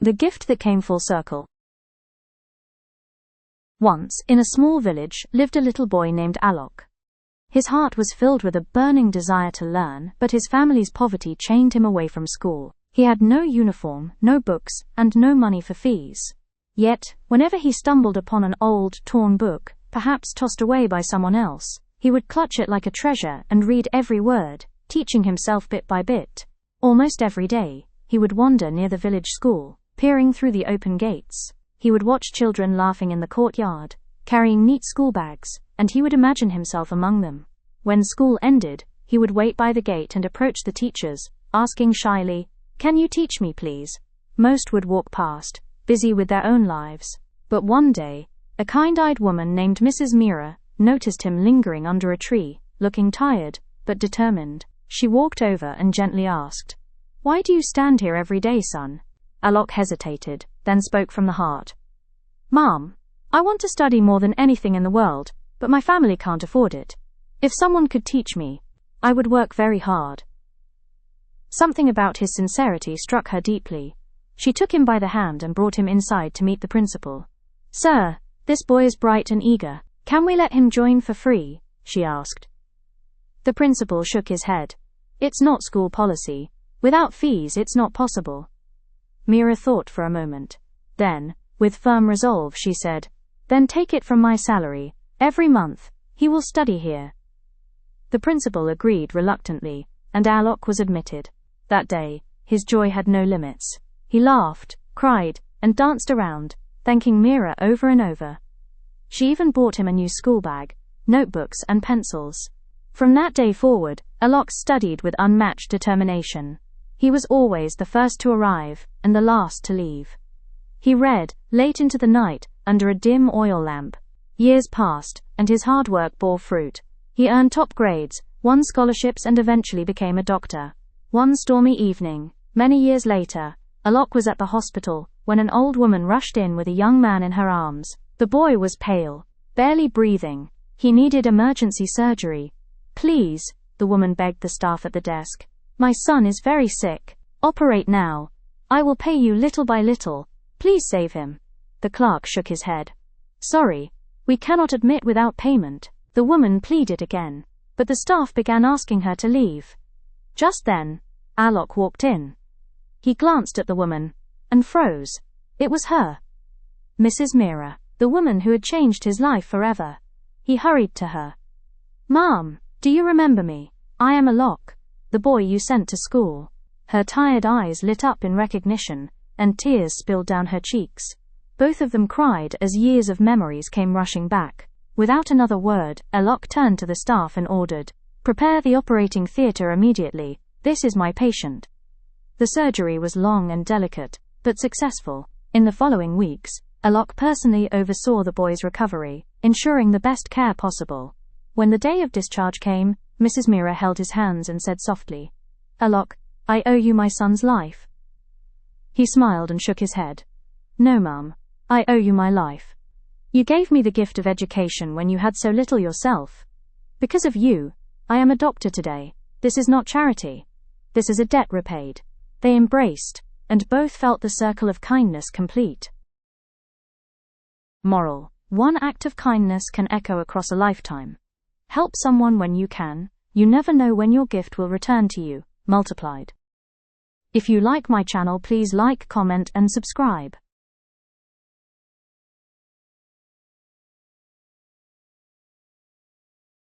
The gift that came full circle. Once, in a small village, lived a little boy named Alok. His heart was filled with a burning desire to learn, but his family's poverty chained him away from school. He had no uniform, no books, and no money for fees. Yet, whenever he stumbled upon an old, torn book, perhaps tossed away by someone else, he would clutch it like a treasure and read every word, teaching himself bit by bit. Almost every day, he would wander near the village school, peering through the open gates. He would watch children laughing in the courtyard, carrying neat school bags, and he would imagine himself among them. When school ended, he would wait by the gate and approach the teachers, asking shyly, "Can you teach me, please?" Most would walk past, busy with their own lives. But one day, a kind-eyed woman named Mrs. Meera noticed him lingering under a tree, looking tired, but determined. She walked over and gently asked, "Why do you stand here every day, son?" Alok hesitated, then spoke from the heart. "Mom, I want to study more than anything in the world, but my family can't afford it. If someone could teach me, I would work very hard." Something about his sincerity struck her deeply. She took him by the hand and brought him inside to meet the principal. "Sir, this boy is bright and eager. Can we let him join for free?" she asked. The principal shook his head. "It's not school policy. Without fees, it's not possible." Meera thought for a moment. Then, with firm resolve, she said, "Then take it from my salary. Every month, he will study here." The principal agreed reluctantly, and Alok was admitted. That day, his joy had no limits. He laughed, cried, and danced around, thanking Meera over and over. She even bought him a new school bag, notebooks, and pencils. From that day forward, Alok studied with unmatched determination. He was always the first to arrive, and the last to leave. He read, late into the night, under a dim oil lamp. Years passed, and his hard work bore fruit. He earned top grades, won scholarships, and eventually became a doctor. One stormy evening, many years later, Alok was at the hospital when an old woman rushed in with a young man in her arms. The boy was pale, barely breathing. He needed emergency surgery. "Please," the woman begged the staff at the desk. "My son is very sick. Operate now. I will pay you little by little. Please save him." The clerk shook his head. "Sorry, we cannot admit without payment." The woman pleaded again, but the staff began asking her to leave. Just then, Alok walked in. He glanced at the woman and froze. It was her. Mrs. Meera, the woman who had changed his life forever. He hurried to her. "Mom, do you remember me? I am Alok, the boy you sent to school." Her tired eyes lit up in recognition, and tears spilled down her cheeks. Both of them cried as years of memories came rushing back. Without another word, Alok turned to the staff and ordered, "Prepare the operating theatre immediately. This is my patient." The surgery was long and delicate, but successful. In the following weeks, Alok personally oversaw the boy's recovery, ensuring the best care possible. When the day of discharge came, Mrs. Meera held his hands and said softly, "Alok, I owe you my son's life." He smiled and shook his head. "No, Mum, I owe you my life. You gave me the gift of education when you had so little yourself. Because of you, I am a doctor today. This is not charity. This is a debt repaid." They embraced, and both felt the circle of kindness complete. Moral: one act of kindness can echo across a lifetime. Help someone when you can. You never know when your gift will return to you, multiplied. If you like my channel, please like, comment, and subscribe.